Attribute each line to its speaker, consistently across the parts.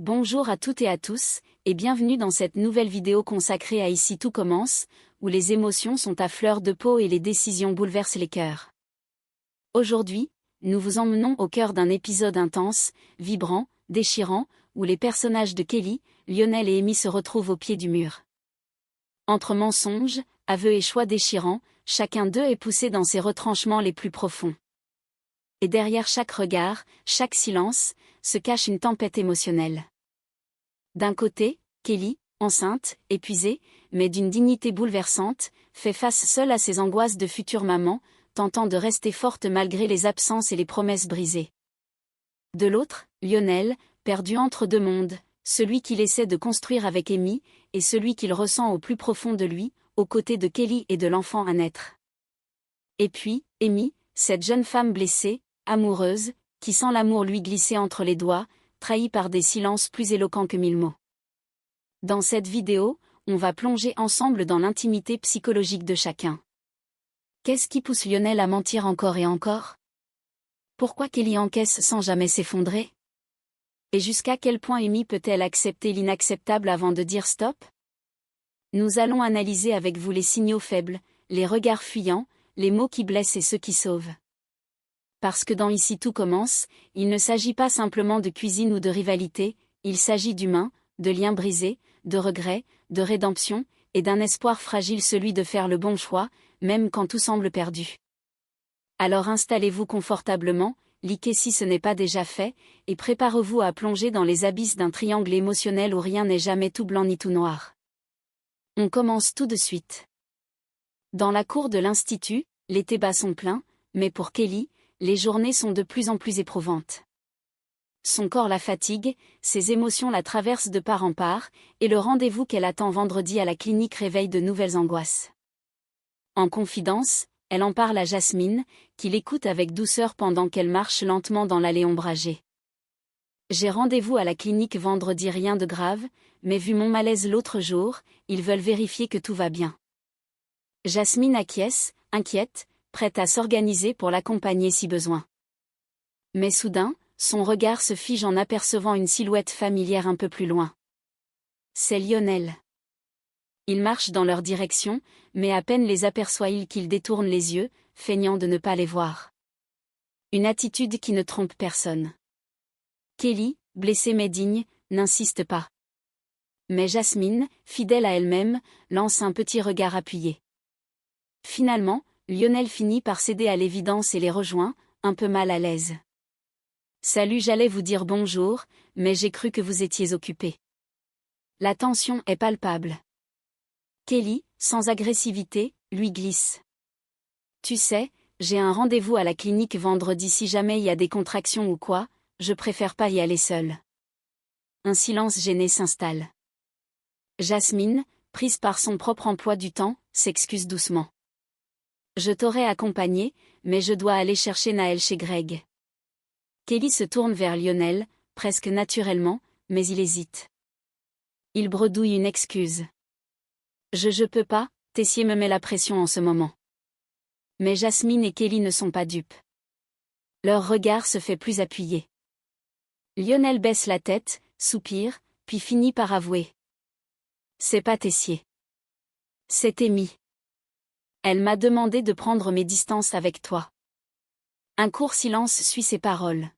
Speaker 1: Bonjour à toutes et à tous, et bienvenue dans cette nouvelle vidéo consacrée à Ici tout commence, où les émotions sont à fleur de peau et les décisions bouleversent les cœurs. Aujourd'hui, nous vous emmenons au cœur d'un épisode intense, vibrant, déchirant, où les personnages de Kelly, Lionel et Amy se retrouvent au pied du mur. Entre mensonges, aveux et choix déchirants, chacun d'eux est poussé dans ses retranchements les plus profonds. Et derrière chaque regard, chaque silence, se cache une tempête émotionnelle. D'un côté, Kelly, enceinte, épuisée, mais d'une dignité bouleversante, fait face seule à ses angoisses de future maman, tentant de rester forte malgré les absences et les promesses brisées. De l'autre, Lionel, perdu entre deux mondes, celui qu'il essaie de construire avec Amy, et celui qu'il ressent au plus profond de lui, aux côtés de Kelly et de l'enfant à naître. Et puis, Amy, cette jeune femme blessée, amoureuse, qui sent l'amour lui glisser entre les doigts, trahie par des silences plus éloquents que mille mots. Dans cette vidéo, on va plonger ensemble dans l'intimité psychologique de chacun. Qu'est-ce qui pousse Lionel à mentir encore et encore? Pourquoi Kelly encaisse sans jamais s'effondrer? Et jusqu'à quel point Amy peut-elle accepter l'inacceptable avant de dire stop? Nous allons analyser avec vous les signaux faibles, les regards fuyants, les mots qui blessent et ceux qui sauvent. Parce que dans Ici tout commence, il ne s'agit pas simplement de cuisine ou de rivalité, il s'agit d'humains, de liens brisés, de regrets, de rédemption, et d'un espoir fragile, celui de faire le bon choix, même quand tout semble perdu. Alors installez-vous confortablement, likez si ce n'est pas déjà fait, et préparez-vous à plonger dans les abysses d'un triangle émotionnel où rien n'est jamais tout blanc ni tout noir. On commence tout de suite. Dans la cour de l'Institut, les débats sont pleins, mais pour Kelly, les journées sont de plus en plus éprouvantes. Son corps la fatigue, ses émotions la traversent de part en part, et le rendez-vous qu'elle attend vendredi à la clinique réveille de nouvelles angoisses. En confidence, elle en parle à Jasmine, qui l'écoute avec douceur pendant qu'elle marche lentement dans l'allée ombragée. J'ai rendez-vous à la clinique vendredi, rien de grave, mais vu mon malaise l'autre jour, ils veulent vérifier que tout va bien. Jasmine acquiesce, inquiète, prête à s'organiser pour l'accompagner si besoin. Mais soudain, son regard se fige en apercevant une silhouette familière un peu plus loin. C'est Lionel. Il marche dans leur direction, mais à peine les aperçoit-il qu'il détourne les yeux, feignant de ne pas les voir. Une attitude qui ne trompe personne. Kelly, blessée mais digne, n'insiste pas. Mais Jasmine, fidèle à elle-même, lance un petit regard appuyé. Finalement, Lionel finit par céder à l'évidence et les rejoint, un peu mal à l'aise. « Salut, j'allais vous dire bonjour, mais j'ai cru que vous étiez occupé. » La tension est palpable. Kelly, sans agressivité, lui glisse. « Tu sais, j'ai un rendez-vous à la clinique vendredi, si jamais il y a des contractions ou quoi, je préfère pas y aller seule. » Un silence gêné s'installe. Jasmine, prise par son propre emploi du temps, s'excuse doucement. Je t'aurais accompagné, mais je dois aller chercher Naël chez Greg. Kelly se tourne vers Lionel, presque naturellement, mais il hésite. Il bredouille une excuse. Je peux pas, Tessier me met la pression en ce moment. Mais Jasmine et Kelly ne sont pas dupes. Leur regard se fait plus appuyé. Lionel baisse la tête, soupire, puis finit par avouer. C'est pas Tessier. C'est Amy. Elle m'a demandé de prendre mes distances avec toi. Un court silence suit ces paroles.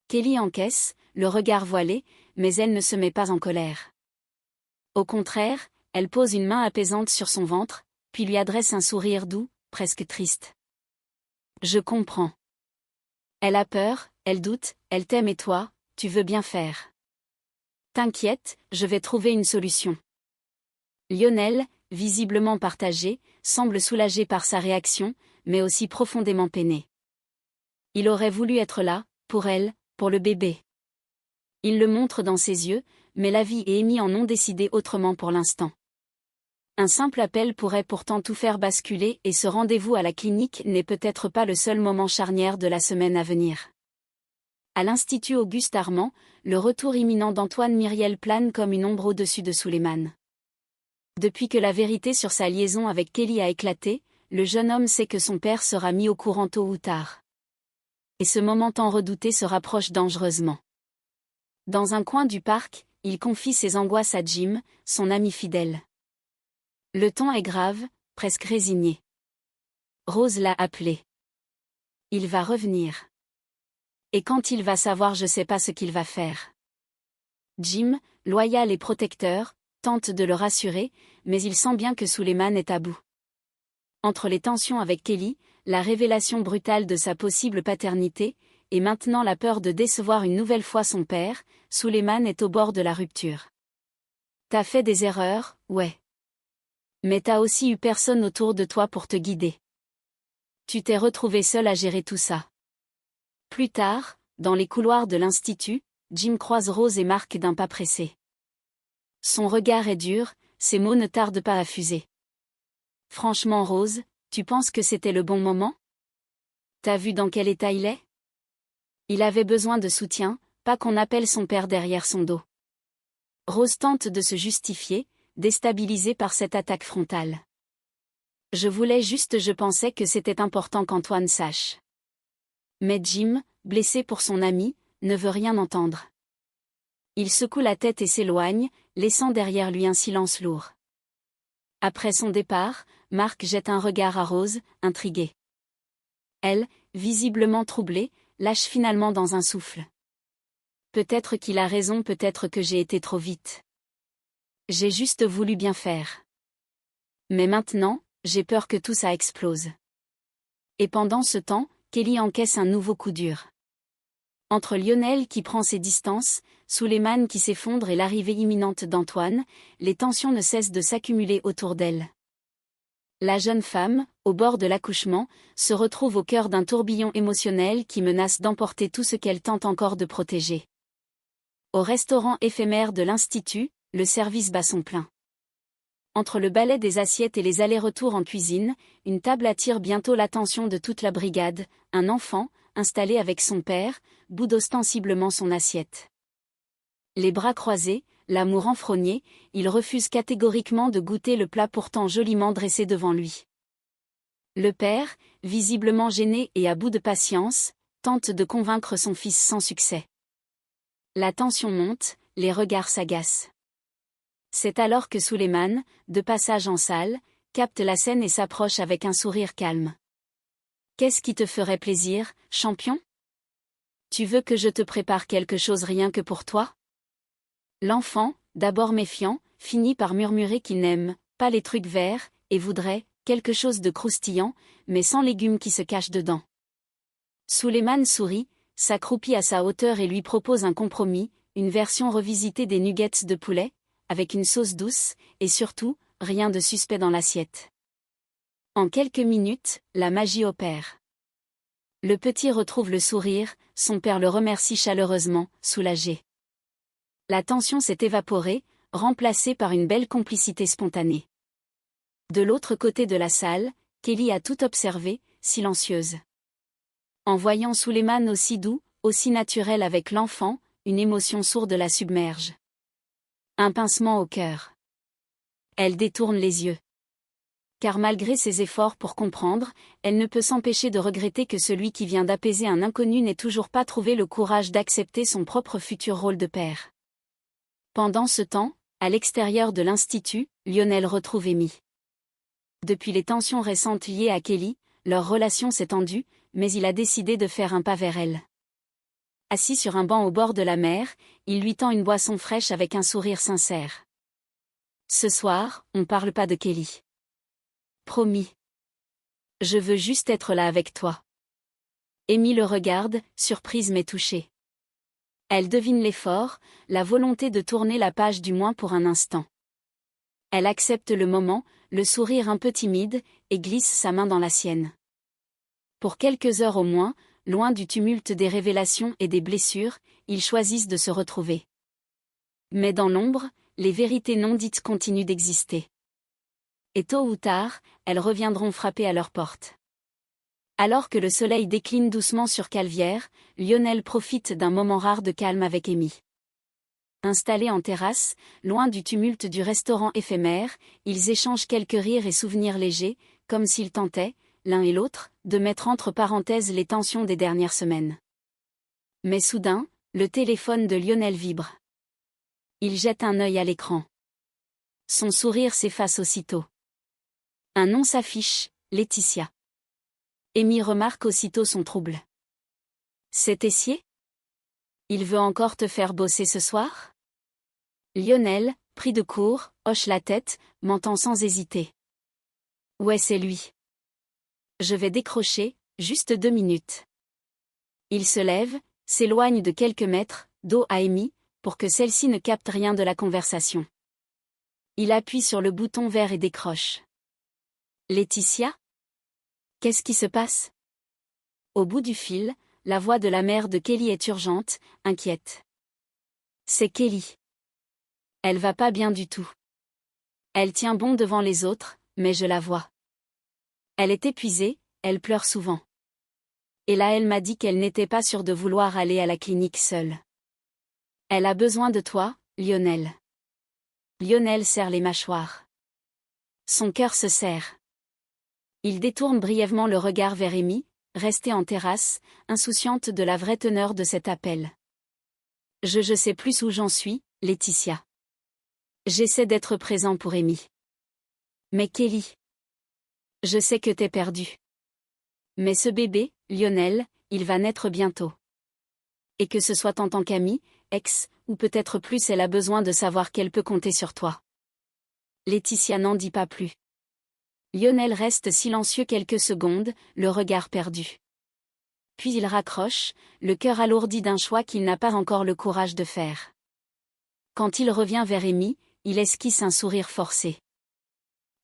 Speaker 1: Kelly encaisse, le regard voilé, mais elle ne se met pas en colère. Au contraire, elle pose une main apaisante sur son ventre, puis lui adresse un sourire doux, presque triste. Je comprends. Elle a peur, elle doute, elle t'aime et toi, tu veux bien faire. T'inquiète, je vais trouver une solution. Lionel, visiblement partagé, semble soulagé par sa réaction, mais aussi profondément peiné. Il aurait voulu être là, pour elle, pour le bébé. Il le montre dans ses yeux, mais la vie et Amy en ont décidé autrement pour l'instant. Un simple appel pourrait pourtant tout faire basculer, et ce rendez-vous à la clinique n'est peut-être pas le seul moment charnière de la semaine à venir. À l'Institut Auguste Armand, le retour imminent d'Antoine Myriel plane comme une ombre au-dessus de Souleymane. Depuis que la vérité sur sa liaison avec Kelly a éclaté, le jeune homme sait que son père sera mis au courant tôt ou tard. Et ce moment tant redouté se rapproche dangereusement. Dans un coin du parc, il confie ses angoisses à Jim, son ami fidèle. Le ton est grave, presque résigné. Rose l'a appelé. Il va revenir. Et quand il va savoir, je sais pas ce qu'il va faire. Jim, loyal et protecteur, tente de le rassurer, mais il sent bien que Suleiman est à bout. Entre les tensions avec Kelly, la révélation brutale de sa possible paternité, et maintenant la peur de décevoir une nouvelle fois son père, Suleiman est au bord de la rupture. T'as fait des erreurs, ouais. Mais t'as aussi eu personne autour de toi pour te guider. Tu t'es retrouvé seul à gérer tout ça. Plus tard, dans les couloirs de l'institut, Jim croise Rose et Mark d'un pas pressé. Son regard est dur, ses mots ne tardent pas à fuser. Franchement Rose, tu penses que c'était le bon moment? T'as vu dans quel état il est? Il avait besoin de soutien, pas qu'on appelle son père derrière son dos. Rose tente de se justifier, déstabilisée par cette attaque frontale. Je pensais que c'était important qu'Antoine sache. Mais Jim, blessé pour son ami, ne veut rien entendre. Il secoue la tête et s'éloigne, laissant derrière lui un silence lourd. Après son départ, Mark jette un regard à Rose, intriguée. Elle, visiblement troublée, lâche finalement dans un souffle. Peut-être qu'il a raison, peut-être que j'ai été trop vite. J'ai juste voulu bien faire. Mais maintenant, j'ai peur que tout ça explose. Et pendant ce temps, Kelly encaisse un nouveau coup dur. Entre Lionel qui prend ses distances, Suleiman qui s'effondre et l'arrivée imminente d'Antoine, les tensions ne cessent de s'accumuler autour d'elle. La jeune femme, au bord de l'accouchement, se retrouve au cœur d'un tourbillon émotionnel qui menace d'emporter tout ce qu'elle tente encore de protéger. Au restaurant éphémère de l'Institut, le service bat son plein. Entre le balai des assiettes et les allers-retours en cuisine, une table attire bientôt l'attention de toute la brigade, un enfant, installé avec son père, boude ostensiblement son assiette. Les bras croisés, l'amour enfrogné, il refuse catégoriquement de goûter le plat pourtant joliment dressé devant lui. Le père, visiblement gêné et à bout de patience, tente de convaincre son fils sans succès. La tension monte, les regards s'agacent. C'est alors que Suleiman, de passage en salle, capte la scène et s'approche avec un sourire calme. « Qu'est-ce qui te ferait plaisir, champion? Tu veux que je te prépare quelque chose rien que pour toi ?» L'enfant, d'abord méfiant, finit par murmurer qu'il n'aime pas les trucs verts, et voudrait quelque chose de croustillant, mais sans légumes qui se cachent dedans. Suleiman sourit, s'accroupit à sa hauteur et lui propose un compromis, une version revisitée des nuggets de poulet, avec une sauce douce, et surtout, rien de suspect dans l'assiette. En quelques minutes, la magie opère. Le petit retrouve le sourire, son père le remercie chaleureusement, soulagé. La tension s'est évaporée, remplacée par une belle complicité spontanée. De l'autre côté de la salle, Kelly a tout observé, silencieuse. En voyant Suleiman aussi doux, aussi naturel avec l'enfant, une émotion sourde la submerge. Un pincement au cœur. Elle détourne les yeux. Car malgré ses efforts pour comprendre, elle ne peut s'empêcher de regretter que celui qui vient d'apaiser un inconnu n'ait toujours pas trouvé le courage d'accepter son propre futur rôle de père. Pendant ce temps, à l'extérieur de l'Institut, Lionel retrouve Amy. Depuis les tensions récentes liées à Kelly, leur relation s'est tendue, mais il a décidé de faire un pas vers elle. Assis sur un banc au bord de la mer, il lui tend une boisson fraîche avec un sourire sincère. « Ce soir, on parle pas de Kelly. Promis. Je veux juste être là avec toi. » Amy le regarde, surprise mais touchée. Elle devine l'effort, la volonté de tourner la page du moins pour un instant. Elle accepte le moment, le sourire un peu timide, et glisse sa main dans la sienne. Pour quelques heures au moins, loin du tumulte des révélations et des blessures, ils choisissent de se retrouver. Mais dans l'ombre, les vérités non dites continuent d'exister. Et tôt ou tard, elles reviendront frapper à leur porte. Alors que le soleil décline doucement sur Calvière, Lionel profite d'un moment rare de calme avec Amy. Installés en terrasse, loin du tumulte du restaurant éphémère, ils échangent quelques rires et souvenirs légers, comme s'ils tentaient, l'un et l'autre, de mettre entre parenthèses les tensions des dernières semaines. Mais soudain, Le téléphone de Lionel vibre. Il jette un œil à l'écran. Son sourire s'efface aussitôt. Un nom s'affiche, Laetitia. Amy remarque aussitôt son trouble. C'est Tessier? Il veut encore te faire bosser ce soir? Lionel, pris de court, hoche la tête, mentant sans hésiter. Ouais, c'est lui. Je vais décrocher, juste 2 minutes. Il se lève, s'éloigne de quelques mètres, dos à Amy, pour que celle-ci ne capte rien de la conversation. Il appuie sur le bouton vert et décroche. Laetitia? Qu'est-ce qui se passe? Au bout du fil, la voix de la mère de Kelly est urgente, inquiète. C'est Kelly. Elle va pas bien du tout. Elle tient bon devant les autres, mais je la vois. Elle est épuisée, elle pleure souvent. Et là elle m'a dit qu'elle n'était pas sûre de vouloir aller à la clinique seule. Elle a besoin de toi, Lionel. Lionel serre les mâchoires. Son cœur se serre. Il détourne brièvement le regard vers Amy, restée en terrasse, insouciante de la vraie teneur de cet appel. Je sais plus où j'en suis, Laetitia. J'essaie d'être présent pour Amy. Mais Kelly. Je sais que t'es perdue. Mais ce bébé, Lionel, il va naître bientôt. Et que ce soit en tant qu'ami, ex, ou peut-être plus, elle a besoin de savoir qu'elle peut compter sur toi. Laetitia n'en dit pas plus. Lionel reste silencieux quelques secondes, le regard perdu. Puis il raccroche, le cœur alourdi d'un choix qu'il n'a pas encore le courage de faire. Quand il revient vers Amy, il esquisse un sourire forcé.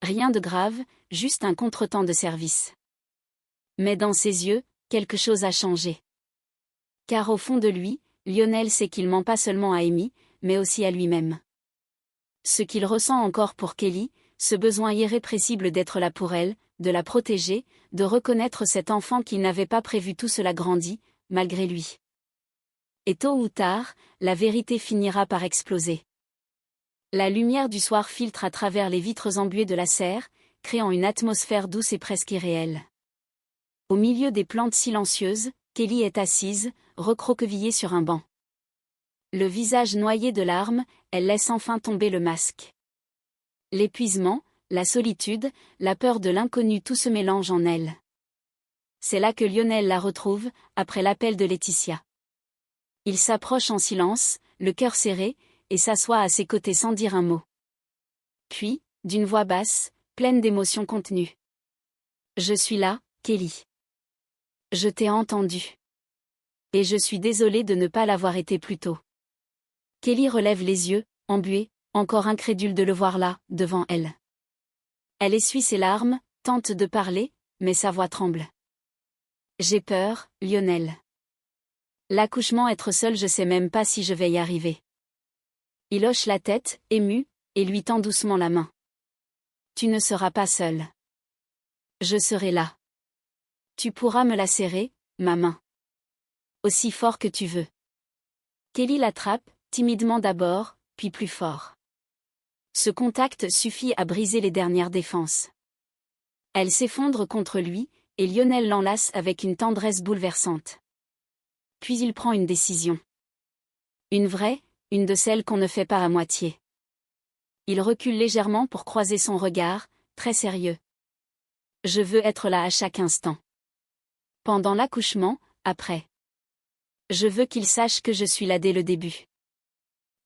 Speaker 1: Rien de grave, juste un contretemps de service. Mais dans ses yeux, quelque chose a changé. Car au fond de lui, Lionel sait qu'il ment pas seulement à Amy, mais aussi à lui-même. Ce qu'il ressent encore pour Kelly, ce besoin irrépressible d'être là pour elle, de la protéger, de reconnaître cet enfant qu'il n'avait pas prévu, tout cela grandit, malgré lui. Et tôt ou tard, la vérité finira par exploser. La lumière du soir filtre à travers les vitres embuées de la serre, créant une atmosphère douce et presque irréelle. Au milieu des plantes silencieuses, Kelly est assise, recroquevillée sur un banc. Le visage noyé de larmes, elle laisse enfin tomber le masque. L'épuisement, la solitude, la peur de l'inconnu, tout se mélange en elle. C'est là que Lionel la retrouve, après l'appel de Laetitia. Il s'approche en silence, le cœur serré, et s'assoit à ses côtés sans dire un mot. Puis, d'une voix basse, pleine d'émotions contenues. Je suis là, Kelly. Je t'ai entendu. Et je suis désolée de ne pas l'avoir été plus tôt. Kelly relève les yeux, embuée, encore incrédule de le voir là, devant elle. Elle essuie ses larmes, tente de parler, mais sa voix tremble. J'ai peur, Lionel. L'accouchement, être seule, je sais même pas si je vais y arriver. Il hoche la tête, ému, et lui tend doucement la main. Tu ne seras pas seule. Je serai là. Tu pourras me la serrer, ma main. Aussi fort que tu veux. Kelly l'attrape, timidement d'abord, puis plus fort. Ce contact suffit à briser les dernières défenses. Elle s'effondre contre lui, et Lionel l'enlace avec une tendresse bouleversante. Puis il prend une décision. Une vraie, une de celles qu'on ne fait pas à moitié. Il recule légèrement pour croiser son regard, très sérieux. Je veux être là à chaque instant. Pendant l'accouchement, après. Je veux qu'il sache que je suis là dès le début.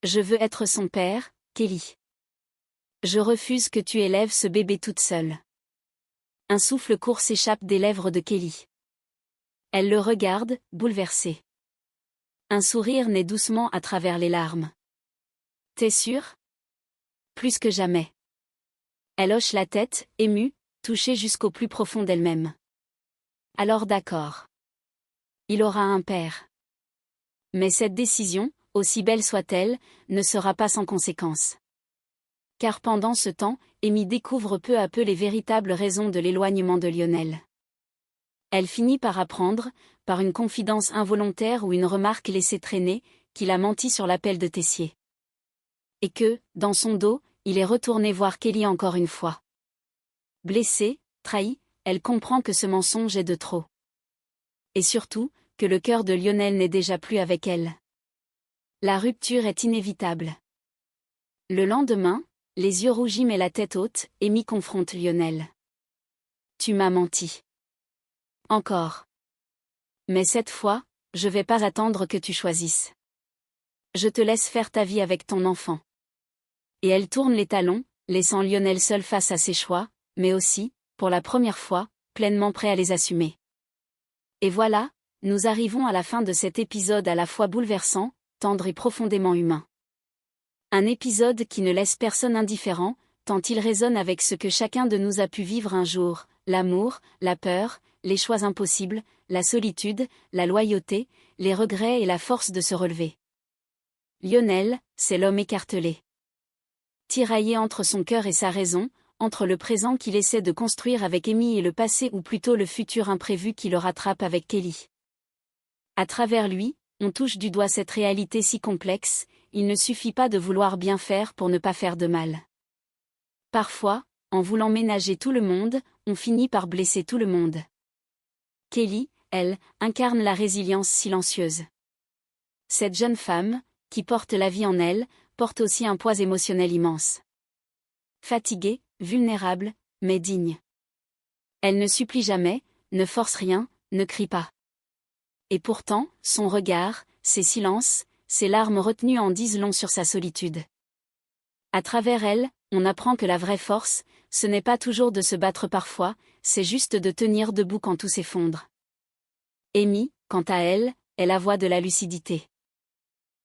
Speaker 1: Je veux être son père, Kelly. Je refuse que tu élèves ce bébé toute seule. Un souffle court s'échappe des lèvres de Kelly. Elle le regarde, bouleversée. Un sourire naît doucement à travers les larmes. T'es sûre? Plus que jamais. Elle hoche la tête, émue, touchée jusqu'au plus profond d'elle-même. Alors d'accord. Il aura un père. Mais cette décision, aussi belle soit-elle, ne sera pas sans conséquences. Car pendant ce temps, Amy découvre peu à peu les véritables raisons de l'éloignement de Lionel. Elle finit par apprendre, par une confidence involontaire ou une remarque laissée traîner, qu'il a menti sur l'appel de Tessier. Et que, dans son dos, il est retourné voir Kelly encore une fois. Blessée, trahie, elle comprend que ce mensonge est de trop. Et surtout, que le cœur de Lionel n'est déjà plus avec elle. La rupture est inévitable. Le lendemain, les yeux rougis mais la tête haute, Amy confronte Lionel. Tu m'as menti. Encore. Mais cette fois, je vais pas attendre que tu choisisses. Je te laisse faire ta vie avec ton enfant. Et elle tourne les talons, laissant Lionel seul face à ses choix, mais aussi, pour la première fois, pleinement prêt à les assumer. Et voilà, nous arrivons à la fin de cet épisode à la fois bouleversant, tendre et profondément humain. Un épisode qui ne laisse personne indifférent, tant il résonne avec ce que chacun de nous a pu vivre un jour, l'amour, la peur, les choix impossibles, la solitude, la loyauté, les regrets et la force de se relever. Lionel, c'est l'homme écartelé. Tiraillé entre son cœur et sa raison, entre le présent qu'il essaie de construire avec Amy et le passé ou plutôt le futur imprévu qui le rattrape avec Kelly. À travers lui, on touche du doigt cette réalité si complexe, il ne suffit pas de vouloir bien faire pour ne pas faire de mal. Parfois, en voulant ménager tout le monde, on finit par blesser tout le monde. Kelly, elle, incarne la résilience silencieuse. Cette jeune femme, qui porte la vie en elle, porte aussi un poids émotionnel immense. Fatiguée, vulnérable, mais digne. Elle ne supplie jamais, ne force rien, ne crie pas. Et pourtant, son regard, ses silences, ses larmes retenues en disent long sur sa solitude. À travers elle, on apprend que la vraie force, ce n'est pas toujours de se battre parfois, c'est juste de tenir debout quand tout s'effondre. Amy, quant à elle, est la voix de la lucidité.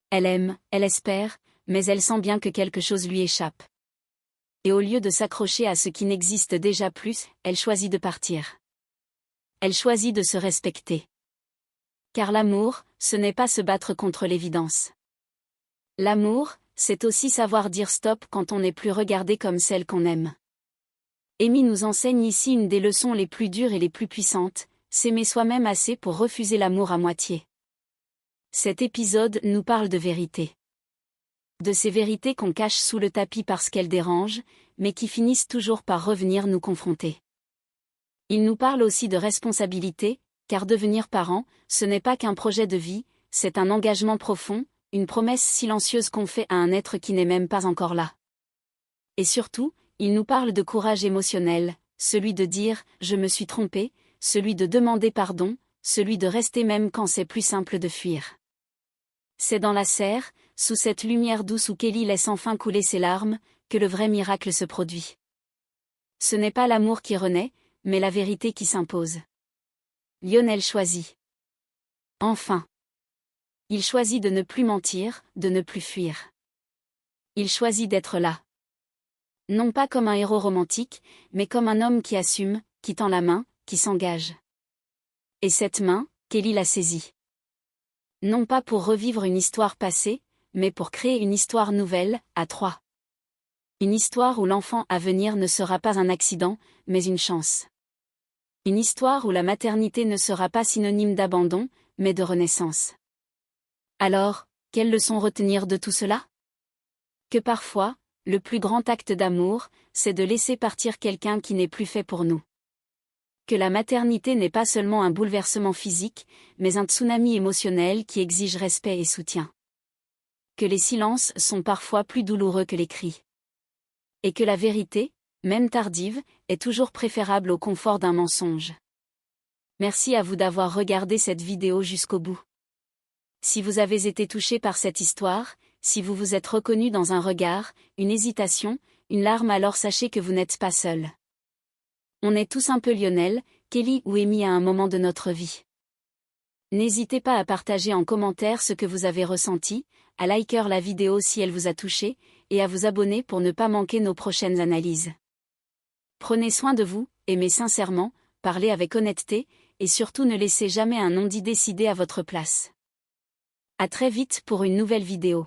Speaker 1: Elle aime, elle espère, mais elle sent bien que quelque chose lui échappe. Et au lieu de s'accrocher à ce qui n'existe déjà plus, elle choisit de partir. Elle choisit de se respecter. Car l'amour, ce n'est pas se battre contre l'évidence. L'amour, c'est aussi savoir dire stop quand on n'est plus regardé comme celle qu'on aime. Amy nous enseigne ici une des leçons les plus dures et les plus puissantes, s'aimer soi-même assez pour refuser l'amour à moitié. Cet épisode nous parle de vérité. De ces vérités qu'on cache sous le tapis parce qu'elles dérangent, mais qui finissent toujours par revenir nous confronter. Il nous parle aussi de responsabilité, car devenir parent, ce n'est pas qu'un projet de vie, c'est un engagement profond, une promesse silencieuse qu'on fait à un être qui n'est même pas encore là. Et surtout, il nous parle de courage émotionnel, celui de dire « je me suis trompé », celui de demander pardon, celui de rester même quand c'est plus simple de fuir. C'est dans la serre, sous cette lumière douce où Kelly laisse enfin couler ses larmes, que le vrai miracle se produit. Ce n'est pas l'amour qui renaît, mais la vérité qui s'impose. Lionel choisit. Enfin. Il choisit de ne plus mentir, de ne plus fuir. Il choisit d'être là. Non pas comme un héros romantique, mais comme un homme qui assume, qui tend la main, qui s'engage. Et cette main, Kelly la saisit. Non pas pour revivre une histoire passée, mais pour créer une histoire nouvelle, à trois. Une histoire où l'enfant à venir ne sera pas un accident, mais une chance. Une histoire où la maternité ne sera pas synonyme d'abandon, mais de renaissance. Alors, quelle leçon retenir de tout cela? Que parfois, le plus grand acte d'amour, c'est de laisser partir quelqu'un qui n'est plus fait pour nous. Que la maternité n'est pas seulement un bouleversement physique, mais un tsunami émotionnel qui exige respect et soutien. Que les silences sont parfois plus douloureux que les cris. Et que la vérité, même tardive, est toujours préférable au confort d'un mensonge. Merci à vous d'avoir regardé cette vidéo jusqu'au bout. Si vous avez été touché par cette histoire, si vous vous êtes reconnu dans un regard, une hésitation, une larme, alors sachez que vous n'êtes pas seul. On est tous un peu Lionel, Kelly ou Amy à un moment de notre vie. N'hésitez pas à partager en commentaire ce que vous avez ressenti, à liker la vidéo si elle vous a touché, et à vous abonner pour ne pas manquer nos prochaines analyses. Prenez soin de vous, aimez sincèrement, parlez avec honnêteté, et surtout ne laissez jamais un non-dit décider à votre place. À très vite pour une nouvelle vidéo.